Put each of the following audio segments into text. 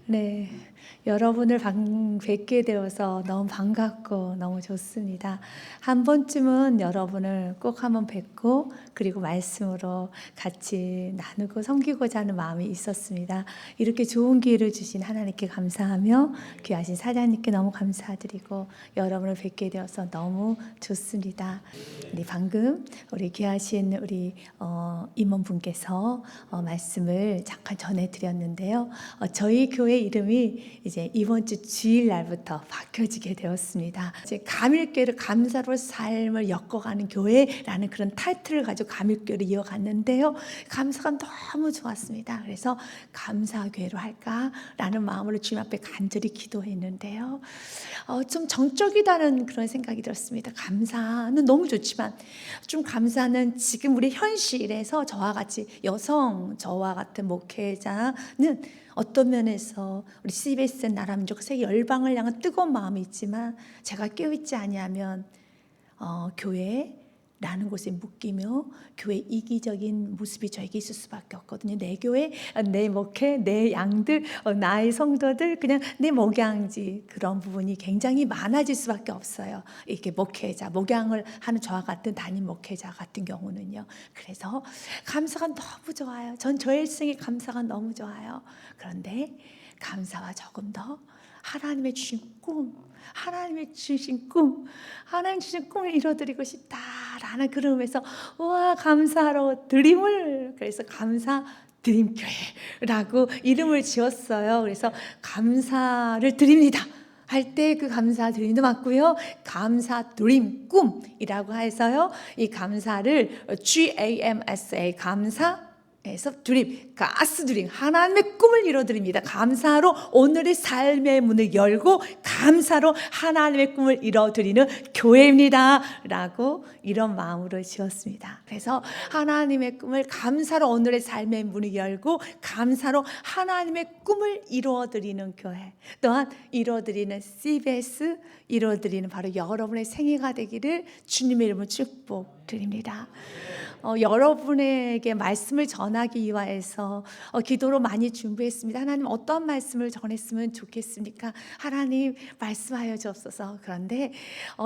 네, 여러분을 뵙게 되어서 너무 반갑고 너무 좋습니다. 한 번쯤은 여러분을 꼭 한번 뵙고 그리고 말씀으로 같이 나누고 섬기고자 하는 마음이 있었습니다. 이렇게 좋은 기회를 주신 하나님께 감사하며 귀하신 사장님께 너무 감사드리고 여러분을 뵙게 되어서 너무 좋습니다. 방금 우리 귀하신 우리 임원분께서 말씀을 잠깐 전해드렸는데요. 저희 교회 이름이 이제 이번 주 주일 날부터 바뀌어지게 되었습니다. 이제 감일교회를 감사로 삶을 엮어가는 교회라는 그런 타이틀을 가지고 감일교회를 이어갔는데요. 감사가 너무 좋았습니다. 그래서 감사교회로 할까라는 마음으로 주님 앞에 간절히 기도했는데요. 좀 정적이다는 그런 생각이 들었습니다. 감사는 너무 좋지만 좀 감사는 지금 우리 현실에서 저와 같이 저와 같은 목회자는 어떤 면에서 우리 CBS 나라민족 세계 열방을 향한 뜨거운 마음이 있지만 제가 깨어있지 아니하면 교회라는 곳에 묶이며 교회 이기적인 모습이 저에게 있을 수밖에 없거든요. 내 교회, 내 목회, 내 양들, 나의 성도들, 그냥 내 목양지 그런 부분이 굉장히 많아질 수밖에 없어요. 이렇게 목양을 하는 저와 같은 담임 목회자 같은 경우는요. 그래서 감사가 너무 좋아요. 전 저의 일생에 감사가 너무 좋아요. 그런데 감사와 조금 더 하나님의 주신 꿈, 하나님 주신 꿈을 이뤄드리고 싶다라는 그런 의미에서 감사로 드림을 그래서 감사 드림교회라고 이름을 지었어요. 그래서 감사를 드립니다 할 때 그 감사 드림도 맞고요. 감사 드림 꿈이라고 해서요. 이 감사를 GAMSA 감사 에서 가스 드림 하나님의 꿈을 이뤄드립니다. 감사로 오늘의 삶의 문을 열고 감사로 하나님의 꿈을 이뤄드리는 교회입니다 라고 이런 마음으로 지었습니다. 그래서 하나님의 꿈을 감사로 오늘의 삶의 문을 열고 감사로 하나님의 꿈을 이루어드리는 교회, 또한 이루어드리는 CBS, 이루어드리는 바로 여러분의 생애가 되기를 주님의 이름으로 축복드립니다. 여러분에게 말씀을 전하기 위하여서 기도로 많이 준비했습니다. 하나님 어떤 말씀을 전했으면 좋겠습니까? 하나님 말씀하여 주옵소서. 그런데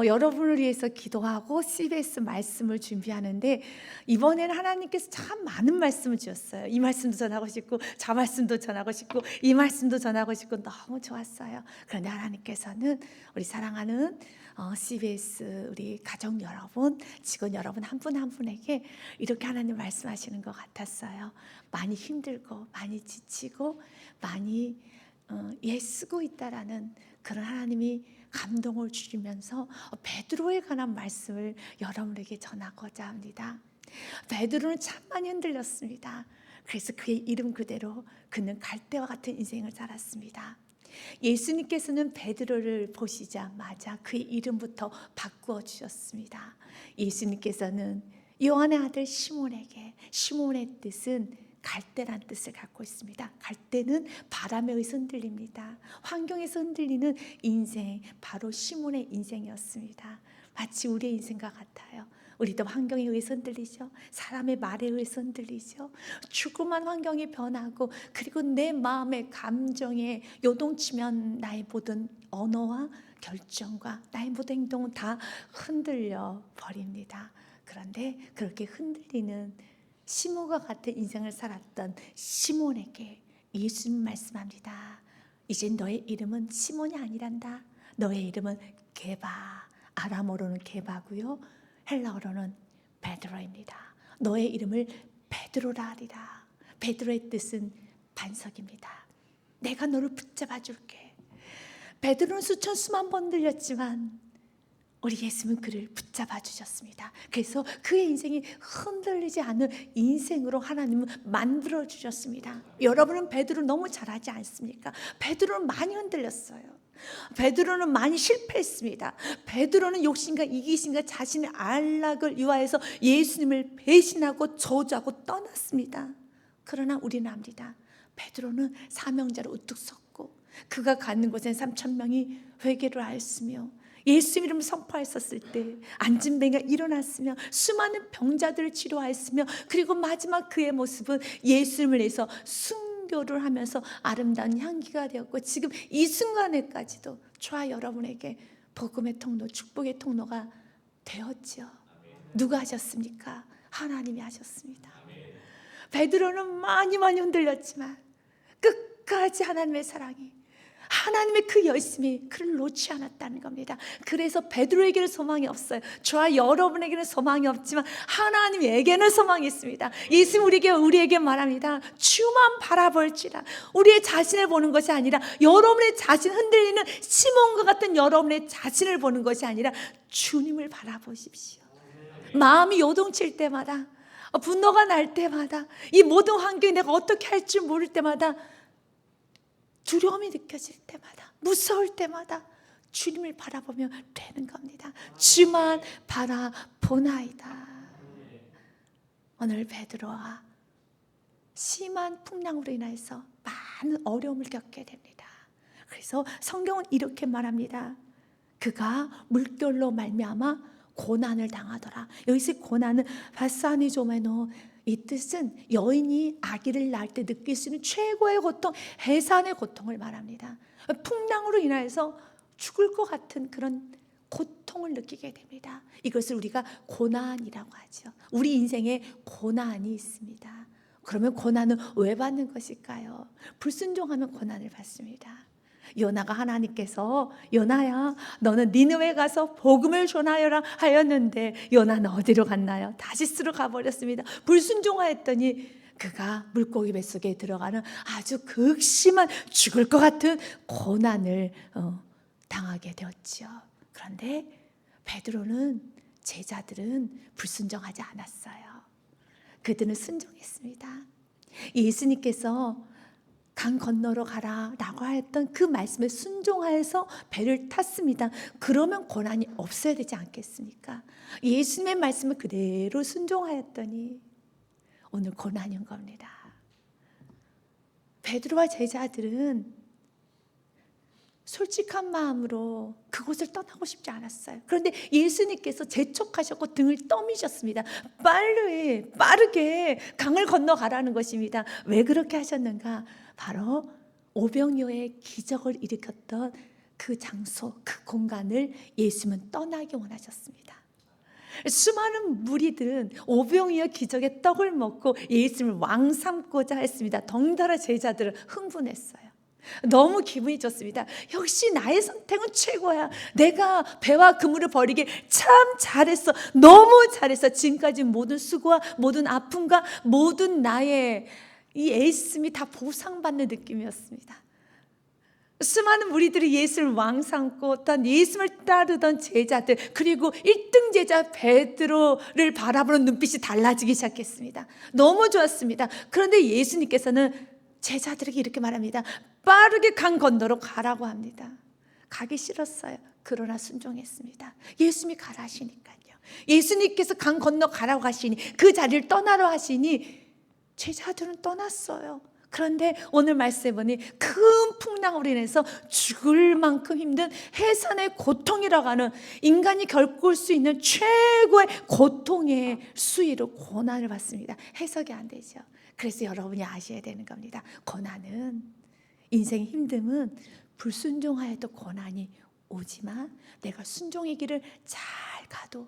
여러분을 위해서 기도하고 CBS 말씀을 준비하는데 이번에는 하나님께서 참 많은 말씀을 주셨어요. 이 말씀도 전하고 싶고 저 말씀도 전하고 싶고 이 말씀도 전하고 싶고 너무 좋았어요. 그런데 하나님께서는 우리 사랑하는 CBS 우리 가족 여러분, 직원 여러분 한 분 한 분에게 이렇게 하나님 말씀하시는 것 같았어요. 많이 힘들고 많이 지치고 많이 애쓰고 있다라는 그런 하나님이 감동을 주시면서 베드로에 관한 말씀을 여러분에게 전하고자 합니다. 베드로는 참 많이 흔들렸습니다. 그래서 그의 이름 그대로 그는 갈대와 같은 인생을 살았습니다. 예수님께서는 베드로를 보시자마자 그의 이름부터 바꾸어 주셨습니다. 예수님께서는 요한의 아들 시몬에게, 시몬의 뜻은 갈대란 뜻을 갖고 있습니다. 갈대는 바람에 의해서 흔들립니다. 환경에서 흔들리는 인생, 바로 시몬의 인생이었습니다. 마치 우리의 인생과 같아요. 우리도 환경에 의해서 흔들리죠. 사람의 말에 의해서 흔들리죠. 조그만 환경이 변하고 그리고 내 마음의 감정에 요동치면 나의 모든 언어와 결정과 나의 모든 행동은 다 흔들려 버립니다. 그런데 그렇게 흔들리는 시몬과 같은 인생을 살았던 시몬에게 예수님 말씀합니다. 이제 너의 이름은 시몬이 아니란다. 너의 이름은 게바. 아람어로는 게바고요. 헬라어로는 베드로입니다. 너의 이름을 베드로라 하리라. 베드로의 뜻은 반석입니다. 내가 너를 붙잡아 줄게. 베드로는 수천 수만 번 들렸지만 우리 예수님은 그를 붙잡아 주셨습니다. 그래서 그의 인생이 흔들리지 않는 인생으로 하나님은 만들어 주셨습니다. 여러분은 베드로 너무 잘하지 않습니까? 베드로는 많이 흔들렸어요. 베드로는 많이 실패했습니다. 베드로는 욕심과 이기심과 자신의 안락을 유하해서 예수님을 배신하고 저주하고 떠났습니다. 그러나 우리는 압니다. 베드로는 사명자로 우뚝 섰고 그가 가는 곳엔 3,000명이 회개를 하였으며 예수 이름을 선포했었을 때 안진뱅이가 일어났으며 수많은 병자들을 치료하였으며 그리고 마지막 그의 모습은 예수님을 위해서 순교를 하면서 아름다운 향기가 되었고 지금 이 순간에까지도 저와 여러분에게 복음의 통로, 축복의 통로가 되었지요. 누가 하셨습니까? 하나님이 하셨습니다. 베드로는 많이 흔들렸지만 끝까지 하나님의 사랑이, 하나님의 그 열심이 그를 놓지 않았다는 겁니다. 그래서 베드로에게는 소망이 없어요. 저와 여러분에게는 소망이 없지만 하나님에게는 소망이 있습니다. 예수님 우리에게 말합니다. 주만 바라볼지라. 우리의 자신을 보는 것이 아니라 여러분의 자신, 흔들리는 시몬과 같은 여러분의 자신을 보는 것이 아니라 주님을 바라보십시오. 마음이 요동칠 때마다, 분노가 날 때마다, 이 모든 환경이 내가 어떻게 할 줄 모를 때마다, 두려움이 느껴질 때마다, 무서울 때마다 주님을 바라보면 되는 겁니다. 주만 바라보나이다. 오늘 베드로가 심한 풍랑으로 인해서 많은 어려움을 겪게 됩니다. 그래서 성경은 이렇게 말합니다. 그가 물결로 말미암아 고난을 당하더라. 여기서 고난은 바사니조메노, 이 뜻은 여인이 아기를 낳을 때 느낄 수 있는 최고의 고통, 해산의 고통을 말합니다. 풍랑으로 인하여서 죽을 것 같은 그런 고통을 느끼게 됩니다. 이것을 우리가 고난이라고 하죠. 우리 인생에 고난이 있습니다. 그러면 고난은 왜 받는 것일까요? 불순종하면 고난을 받습니다. 요나가 하나님께서 요나야 너는 니느웨 가서 복음을 전하여라 하였는데 요나는 어디로 갔나요? 다시스로 가버렸습니다. 불순종하였더니 그가 물고기 뱃속에 들어가는 아주 극심한 죽을 것 같은 고난을 당하게 되었지요. 그런데 베드로는, 제자들은 불순종하지 않았어요. 그들은 순종했습니다. 예수님께서 강 건너로 가라 라고 하였던 그 말씀에 순종하여서 배를 탔습니다. 그러면 고난이 없어야 되지 않겠습니까? 예수님의 말씀을 그대로 순종하였더니 오늘 고난이 온 겁니다. 베드로와 제자들은 솔직한 마음으로 그곳을 떠나고 싶지 않았어요. 그런데 예수님께서 재촉하셨고 등을 떠미셨습니다. 빠르게 강을 건너가라는 것입니다. 왜 그렇게 하셨는가? 바로 오병이어의 기적을 일으켰던 그 장소, 그 공간을 예수님은 떠나기 원하셨습니다. 수많은 무리들은 오병이어 기적의 떡을 먹고 예수님을 왕 삼고자 했습니다. 덩달아 제자들은 흥분했어요. 너무 기분이 좋습니다. 역시 나의 선택은 최고야. 내가 배와 그물을 버리길 참 잘했어. 너무 잘했어. 지금까지 모든 수고와 모든 아픔과 모든 나의 이 애씀이 다 보상받는 느낌이었습니다. 수많은 무리들이 예수를 왕 삼고 또한 예수를 따르던 제자들, 그리고 1등 제자 베드로를 바라보는 눈빛이 달라지기 시작했습니다. 너무 좋았습니다. 그런데 예수님께서는 제자들에게 이렇게 말합니다. 빠르게 강 건너로 가라고 합니다. 가기 싫었어요. 그러나 순종했습니다. 예수님이 가라 하시니까요. 예수님께서 강 건너 가라고 하시니, 그 자리를 떠나러 하시니 제자들은 떠났어요. 그런데 오늘 말씀해 보니 큰 풍랑으로 인해서 죽을 만큼 힘든 해산의 고통이라고 하는, 인간이 겪을 수 있는 최고의 고통의 수위로 고난을 받습니다. 해석이 안 되죠. 그래서 여러분이 아셔야 되는 겁니다. 고난은, 인생의 힘듦은 불순종하여도 고난이 오지만 내가 순종의 길을 잘 가도,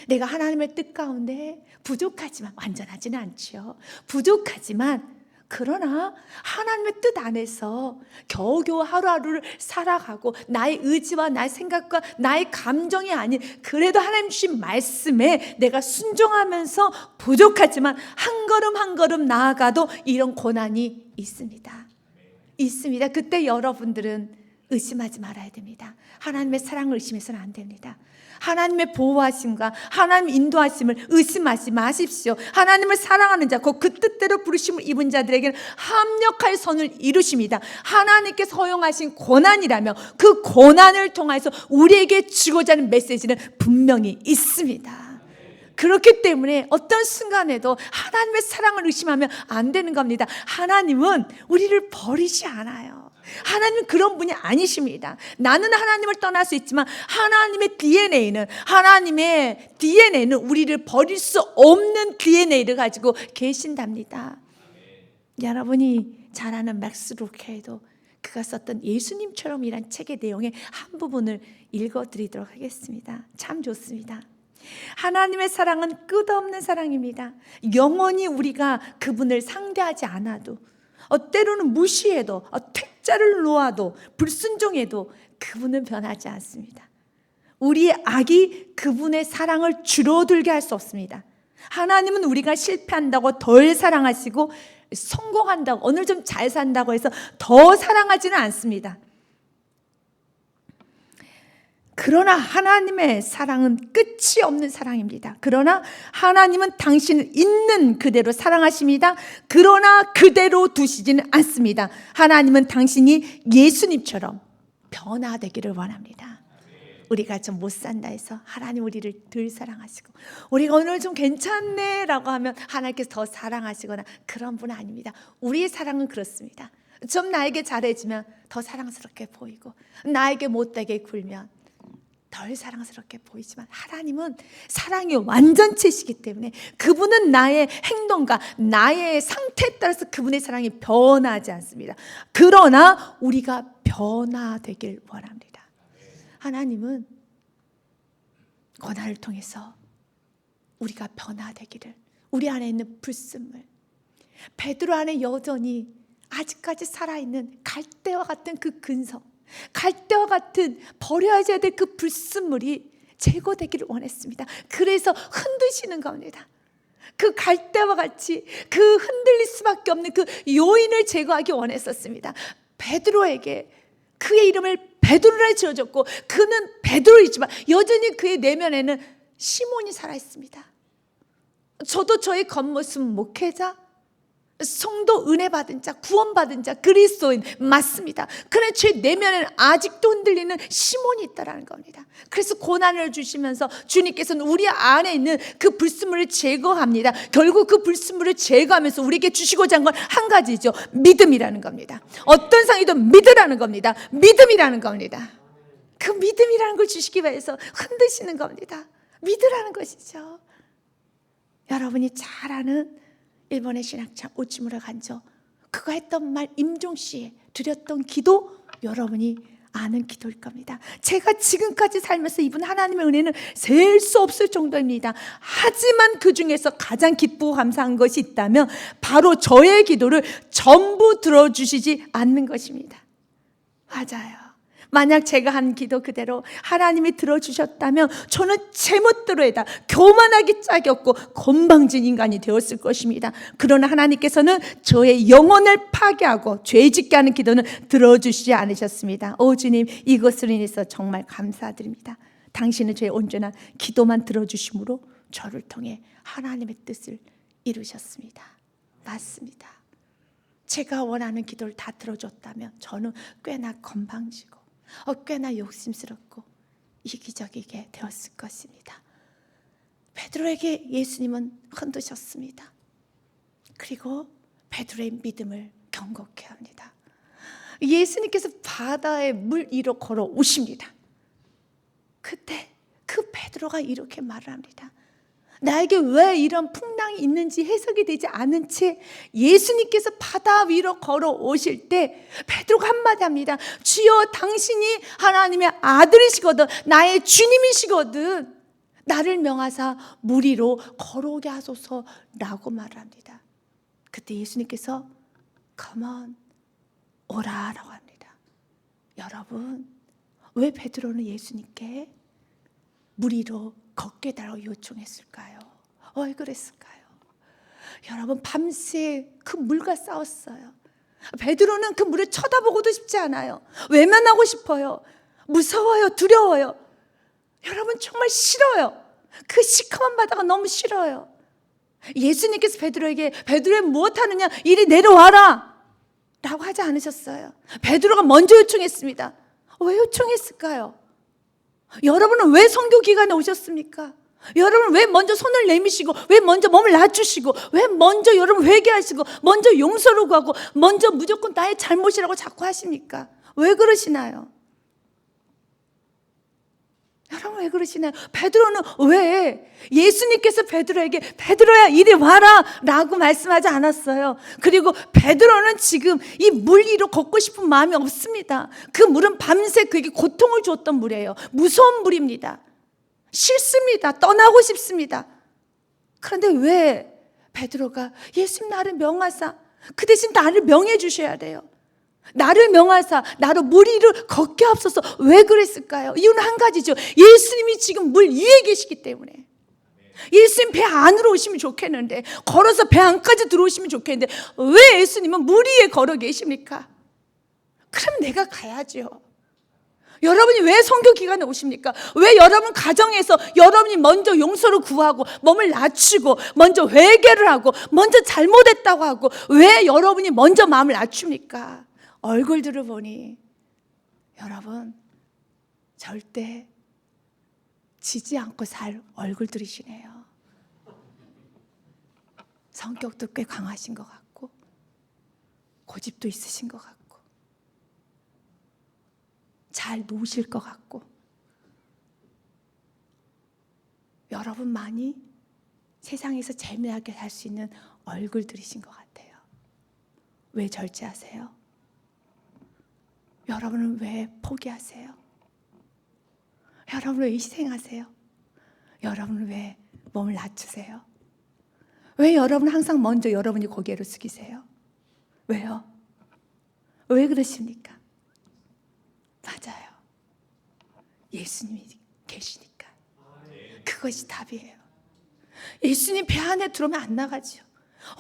내가 하나님의 뜻 가운데 부족하지만, 완전하지는 않죠. 부족하지만 그러나 하나님의 뜻 안에서 겨우겨우 하루하루를 살아가고, 나의 의지와 나의 생각과 나의 감정이 아닌 그래도 하나님 주신 말씀에 내가 순종하면서 부족하지만 한 걸음 한 걸음 나아가도 이런 고난이 있습니다. 있습니다. 그때 여러분들은 의심하지 말아야 됩니다. 하나님의 사랑을 의심해서는 안 됩니다. 하나님의 보호하심과 하나님 인도하심을 의심하지 마십시오. 하나님을 사랑하는 자, 그 뜻대로 부르심을 입은 자들에게는 합력할 선을 이루십니다. 하나님께서 허용하신 고난이라며 그 고난을 통해서 우리에게 주고자 하는 메시지는 분명히 있습니다. 그렇기 때문에 어떤 순간에도 하나님의 사랑을 의심하면 안 되는 겁니다. 하나님은 우리를 버리지 않아요. 하나님은 그런 분이 아니십니다. 나는 하나님을 떠날 수 있지만 하나님의 DNA는 우리를 버릴 수 없는 DNA를 가지고 계신답니다. 여러분이 잘 아는 맥스 루케도 그가 썼던 예수님처럼이란 책의 내용의 한 부분을 읽어드리도록 하겠습니다. 참 좋습니다. 하나님의 사랑은 끝없는 사랑입니다. 영원히 우리가 그분을 상대하지 않아도, 때로는 무시해도, 퇴짜를 놓아도, 불순종해도 그분은 변하지 않습니다. 우리의 악이 그분의 사랑을 줄어들게 할 수 없습니다. 하나님은 우리가 실패한다고 덜 사랑하시고 성공한다고, 오늘 좀 잘 산다고 해서 더 사랑하지는 않습니다. 그러나 하나님의 사랑은 끝이 없는 사랑입니다. 그러나 하나님은 당신을 있는 그대로 사랑하십니다. 그러나 그대로 두시지는 않습니다. 하나님은 당신이 예수님처럼 변화되기를 원합니다. 우리가 좀 못 산다 해서 하나님 우리를 덜 사랑하시고, 우리가 오늘 좀 괜찮네 라고 하면 하나님께서 더 사랑하시거나 그런 분은 아닙니다. 우리의 사랑은 그렇습니다. 좀 나에게 잘해주면 더 사랑스럽게 보이고, 나에게 못되게 굴면 덜 사랑스럽게 보이지만, 하나님은 사랑의 완전체시기 때문에 그분은 나의 행동과 나의 상태에 따라서 그분의 사랑이 변하지 않습니다. 그러나 우리가 변화되길 원합니다. 하나님은 고난을 통해서 우리가 변화되기를, 우리 안에 있는 불순물, 베드로 안에 여전히 아직까지 살아있는 갈대와 같은 그 근성, 갈대와 같은 버려야 될 그 불순물이 제거되기를 원했습니다. 그래서 흔드시는 겁니다. 그 갈대와 같이 그 흔들릴 수밖에 없는 그 요인을 제거하기 원했었습니다. 베드로에게 그의 이름을 베드로라 지어줬고, 그는 베드로이지만 여전히 그의 내면에는 시몬이 살아있습니다. 저도 저의 겉모습 목회자, 성도, 은혜 받은 자, 구원 받은 자, 그리스도인 맞습니다. 그러나 제 내면에는 아직도 흔들리는 시몬이 있다라는 겁니다. 그래서 고난을 주시면서 주님께서는 우리 안에 있는 그 불순물을 제거합니다. 결국 그 불순물을 제거하면서 우리에게 주시고자 한 건 한 가지죠. 믿음이라는 겁니다. 어떤 상이든 믿으라는 겁니다. 믿음이라는 겁니다. 그 믿음이라는 걸 주시기 위해서 흔드시는 겁니다. 믿으라는 것이죠. 여러분이 잘 아는 일본의 신학자 오치무라 간조, 그가 했던 말, 임종시에 드렸던 기도, 여러분이 아는 기도일 겁니다. 제가 지금까지 살면서 입은 하나님의 은혜는 셀 수 없을 정도입니다. 하지만 그 중에서 가장 기쁘고 감사한 것이 있다면 바로 저의 기도를 전부 들어주시지 않는 것입니다. 맞아요. 만약 제가 한 기도 그대로 하나님이 들어주셨다면 저는 제멋대로에다 교만하기 짝이 없고 건방진 인간이 되었을 것입니다. 그러나 하나님께서는 저의 영혼을 파괴하고 죄짓게 하는 기도는 들어주시지 않으셨습니다. 오 주님, 이것으로 인해서 정말 감사드립니다. 당신은 저의 온전한 기도만 들어주심으로 저를 통해 하나님의 뜻을 이루셨습니다. 맞습니다. 제가 원하는 기도를 다 들어줬다면 저는 꽤나 건방지고 꽤나 욕심스럽고 이기적이게 되었을 것입니다. 베드로에게 예수님은 흔드셨습니다. 그리고 베드로의 믿음을 경고케 합니다. 예수님께서 바다에 물 위로 걸어 오십니다. 그때 그 베드로가 이렇게 말을 합니다. 나에게 왜 이런 풍랑이 있는지 해석이 되지 않은 채 예수님께서 바다 위로 걸어오실 때 베드로가 한마디 합니다. 주여, 당신이 하나님의 아들이시거든, 나의 주님이시거든, 나를 명하사 물 위로 걸어오게 하소서라고 말을 합니다. 그때 예수님께서 Come on, 오라라고 합니다. 여러분, 왜 베드로는 예수님께 물 위로 걷게 달라고 요청했을까요? 왜 그랬을까요? 여러분, 밤새 그 물과 싸웠어요. 베드로는 그 물을 쳐다보고도 싶지 않아요. 외면하고 싶어요. 무서워요. 두려워요. 여러분 정말 싫어요. 그 시커먼 바다가 너무 싫어요. 예수님께서 베드로에게 베드로에 무엇하느냐 이리 내려와라 라고 하지 않으셨어요. 베드로가 먼저 요청했습니다. 왜 요청했을까요? 여러분은 왜 선교 기간에 오셨습니까? 여러분 왜 먼저 손을 내미시고 왜 먼저 몸을 낮추시고 왜 먼저 여러분 회개하시고 먼저 용서를 구하고 먼저 무조건 나의 잘못이라고 자꾸 하십니까? 왜 그러시나요? 여러분 왜 그러시나요? 베드로는 왜 예수님께서 베드로에게 베드로야 이리 와라 라고 말씀하지 않았어요. 그리고 베드로는 지금 이 물 위로 걷고 싶은 마음이 없습니다. 그 물은 밤새 그에게 고통을 주었던 물이에요. 무서운 물입니다. 싫습니다. 떠나고 싶습니다. 그런데 왜 베드로가 예수님 나를 명하사 그 대신 나를 명해 주셔야 돼요. 나를 명하사 나로 물 위를 걷게 하옵소서. 왜 그랬을까요? 이유는 한 가지죠. 예수님이 지금 물 위에 계시기 때문에. 예수님 배 안으로 오시면 좋겠는데 걸어서 배 안까지 들어오시면 좋겠는데 왜 예수님은 물 위에 걸어 계십니까? 그럼 내가 가야죠. 여러분이 왜 선교 기간에 오십니까? 왜 여러분 가정에서 여러분이 먼저 용서를 구하고 몸을 낮추고 먼저 회개를 하고 먼저 잘못했다고 하고 왜 여러분이 먼저 마음을 낮춥니까? 얼굴들을 보니 여러분 절대 지지 않고 살 얼굴들이시네요. 성격도 꽤 강하신 것 같고 고집도 있으신 것 같고 잘 노실 것 같고 여러분만이 세상에서 재미나게 살 수 있는 얼굴들이신 것 같아요. 왜 절제하세요? 여러분은 왜 포기하세요? 여러분은 왜 희생하세요? 여러분은 왜 몸을 낮추세요? 왜 여러분은 항상 먼저 여러분이 고개를 숙이세요? 왜요? 왜 그러십니까? 맞아요. 예수님이 계시니까. 그것이 답이에요. 예수님 배 안에 들어오면 안 나가죠.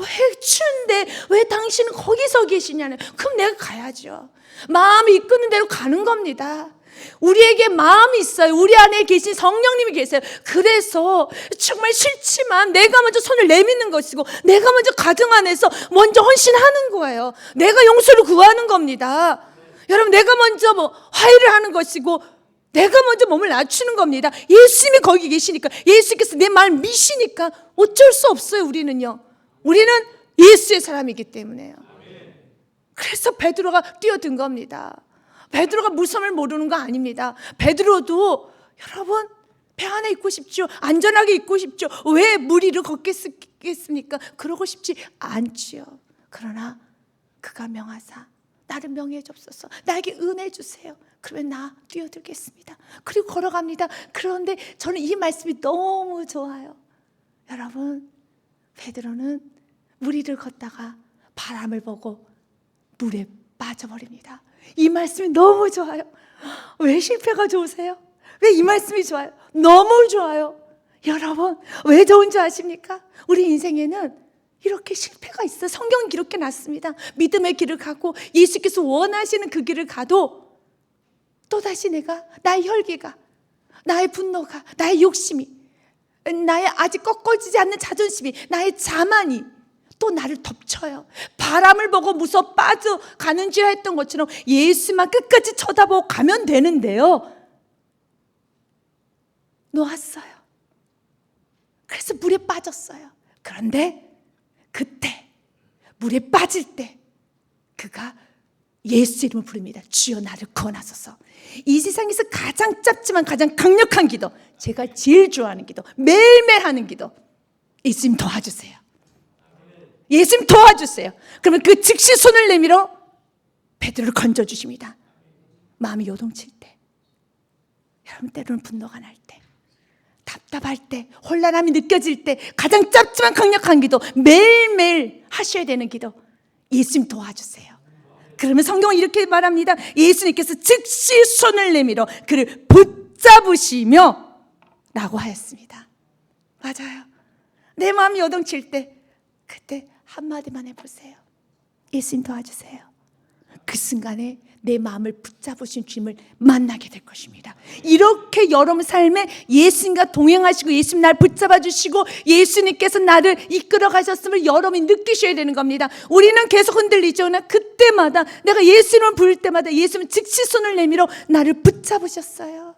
왜 추운데 왜 당신은 거기서 계시냐는. 그럼 내가 가야죠. 마음이 이끄는 대로 가는 겁니다. 우리에게 마음이 있어요. 우리 안에 계신 성령님이 계세요. 그래서 정말 싫지만 내가 먼저 손을 내미는 것이고 내가 먼저 가정 안에서 먼저 헌신하는 거예요. 내가 용서를 구하는 겁니다. 여러분 내가 먼저 화해를 하는 것이고 내가 먼저 몸을 낮추는 겁니다. 예수님이 거기 계시니까 예수께서 내 마음을 미시니까 어쩔 수 없어요. 우리는요. 우리는 예수의 사람이기 때문에요. 그래서 베드로가 뛰어든 겁니다. 베드로가 무서움을 모르는 거 아닙니다. 베드로도 여러분 배 안에 있고 싶죠. 안전하게 있고 싶죠. 왜 물 위를 걷겠습니까? 그러고 싶지 않지요. 그러나 그가 명하사 나를 명해 줍소서. 나에게 은혜 주세요. 그러면 나 뛰어들겠습니다. 그리고 걸어갑니다. 그런데 저는 이 말씀이 너무 좋아요. 여러분 베드로는 물 위를 걷다가 바람을 보고 물에 빠져버립니다. 이 말씀이 너무 좋아요. 왜 실패가 좋으세요? 왜 이 말씀이 좋아요? 너무 좋아요. 여러분 왜 좋은 줄 아십니까? 우리 인생에는 이렇게 실패가 있어요. 성경은 이렇게 놨습니다. 믿음의 길을 가고 예수께서 원하시는 그 길을 가도 또다시 내가 나의 혈기가 나의 분노가 나의 욕심이 나의 아직 꺾어지지 않는 자존심이 나의 자만이 또 나를 덮쳐요. 바람을 보고 무서워 빠져가는 줄 했던 것처럼 예수만 끝까지 쳐다보고 가면 되는데요. 놓았어요. 그래서 물에 빠졌어요. 그런데 그때 물에 빠질 때 그가 예수 이름을 부릅니다. 주여 나를 구원하소서. 이 세상에서 가장 짧지만 가장 강력한 기도, 제가 제일 좋아하는 기도, 매일매일 하는 기도. 예수님 도와주세요. 예수님 도와주세요. 그러면 그 즉시 손을 내밀어 베드로를 건져주십니다. 마음이 요동칠 때, 여러분 때로는 분노가 날 때, 답답할 때, 혼란함이 느껴질 때 가장 짧지만 강력한 기도, 매일매일 하셔야 되는 기도. 예수님 도와주세요. 그러면 성경은 이렇게 말합니다. 예수님께서 즉시 손을 내밀어 그를 붙잡으시며 라고 하였습니다. 맞아요. 내 마음이 요동칠 때 그때 한마디만 해보세요. 예수님 도와주세요. 그 순간에 내 마음을 붙잡으신 주님을 만나게 될 것입니다. 이렇게 여러분 삶에 예수님과 동행하시고 예수님 날 붙잡아 주시고 예수님께서 나를 이끌어 가셨음을 여러분이 느끼셔야 되는 겁니다. 우리는 계속 흔들리죠. 그러나 그때마다 내가 예수님을 부를 때마다 예수님은 즉시 손을 내밀어 나를 붙잡으셨어요.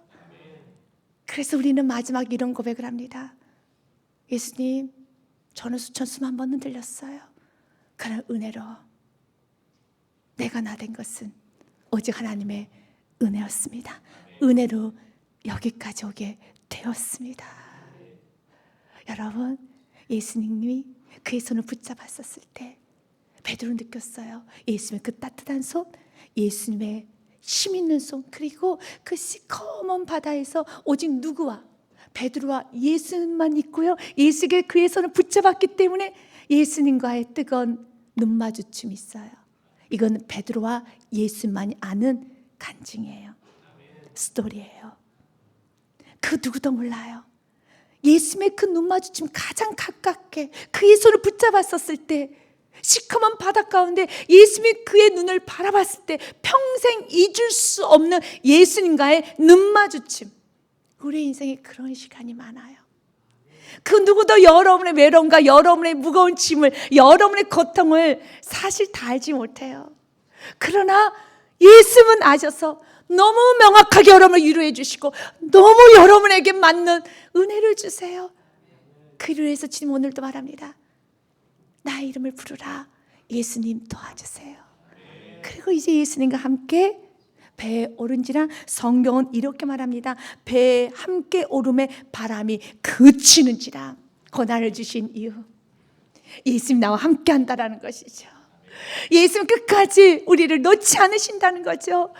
그래서 우리는 마지막 이런 고백을 합니다. 예수님, 저는 수천 수만 번 흔들렸어요. 그러나 은혜로 내가 나 된 것은 오직 하나님의 은혜였습니다. 은혜로 여기까지 오게 되었습니다. 여러분, 예수님이 그의 손을 붙잡았었을 때 베드로는 느꼈어요. 예수님의 그 따뜻한 손, 예수님의 힘 있는 손, 그리고 그 시커먼 바다에서 오직 누구와? 베드로와 예수님만 있고요. 예수께 그의 손을 붙잡았기 때문에 예수님과의 뜨거운 눈 마주침이 있어요. 이건 베드로와 예수만이 아는 간증이에요. 스토리예요. 그 누구도 몰라요. 예수님의 그 눈 마주침 가장 가깝게 그의 손을 붙잡았었을 때 시커먼 바다 가운데 예수님이 그의 눈을 바라봤을 때 평생 잊을 수 없는 예수님과의 눈 마주침. 우리 인생에 그런 시간이 많아요. 그 누구도 여러분의 외로움과 여러분의 무거운 짐을, 여러분의 고통을 사실 다 알지 못해요. 그러나 예수님은 아셔서 너무 명확하게 여러분을 위로해 주시고 너무 여러분에게 맞는 은혜를 주세요. 그를 위해서 주님 오늘도 말합니다. 나의 이름을 부르라. 예수님 도와주세요. 그리고 이제 예수님과 함께 배에 오른지라 성경은 이렇게 말합니다. 배에 함께 오름에 바람이 그치는지라. 고난을 주신 이유, 예수님 나와 함께 한다라는 것이죠. 예수님 끝까지 우리를 놓지 않으신다는 거죠.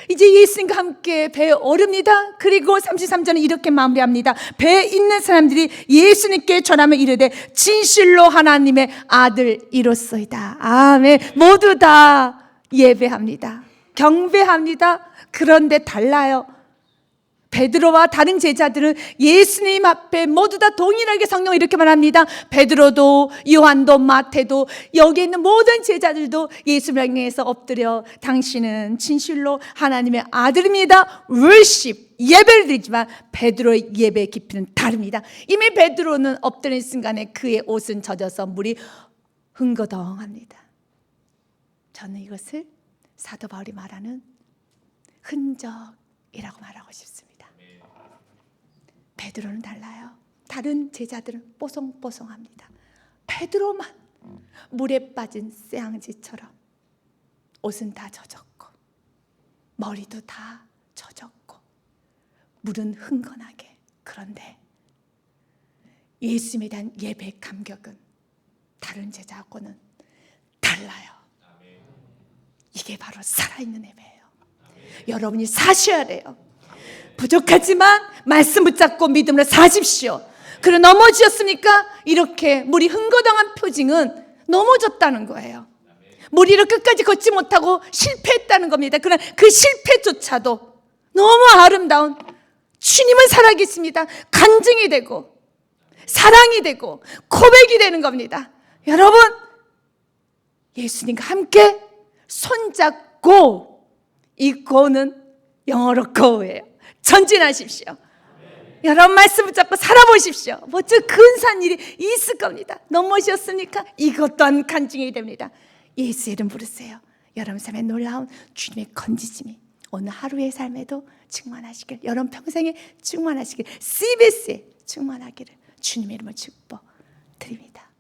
이제 예수님과 함께 배에 오릅니다. 그리고 33절은 이렇게 마무리합니다. 배에 있는 사람들이 예수님께 전하며 이르되 진실로 하나님의 아들이로소이다. 아멘. 모두 다 예배합니다. 경배합니다. 그런데 달라요. 베드로와 다른 제자들은 예수님 앞에 모두 다 동일하게 성경은 이렇게 말합니다. 베드로도 요한도 마태도 여기 있는 모든 제자들도 예수를 향해서 엎드려 당신은 진실로 하나님의 아들입니다. worship, 예배를 드리지만 베드로의 예배의 깊이는 다릅니다. 이미 베드로는 엎드린 순간에 그의 옷은 젖어서 물이 흥거덩합니다. 저는 이것을 사도 바울이 말하는 흔적이라고 말하고 싶습니다. 베드로는 달라요. 다른 제자들은 뽀송뽀송합니다. 베드로만 물에 빠진 쇠앙지처럼 옷은 다 젖었고 머리도 다 젖었고 물은 흥건하게. 그런데 예수님에 대한 예배의 감격은 다른 제자하고는 달라요. 이게 바로 살아있는 예배예요. 여러분이 사셔야 돼요. 부족하지만 말씀 붙잡고 믿음으로 사십시오. 그래 넘어지셨습니까? 이렇게 물이 흥거덩한 표징은 넘어졌다는 거예요. 무리를 끝까지 걷지 못하고 실패했다는 겁니다. 그러나 그 실패조차도 너무 아름다운 주님은 살아계십니다. 간증이 되고 사랑이 되고 고백이 되는 겁니다. 여러분, 예수님과 함께 손잡고, 이 go는 영어로 go예요. 전진하십시오. 여러분 말씀 붙잡고 살아보십시오. 멋진 근사한 일이 있을 겁니다. 넘어지셨습니까? 이것 또한 간증이 됩니다. 예수 이름 부르세요. 여러분 삶에 놀라운 주님의 건지심이 오늘 하루의 삶에도 충만하시길, 여러분 평생에 충만하시길, CBS에 충만하기를 주님의 이름으로 축복드립니다.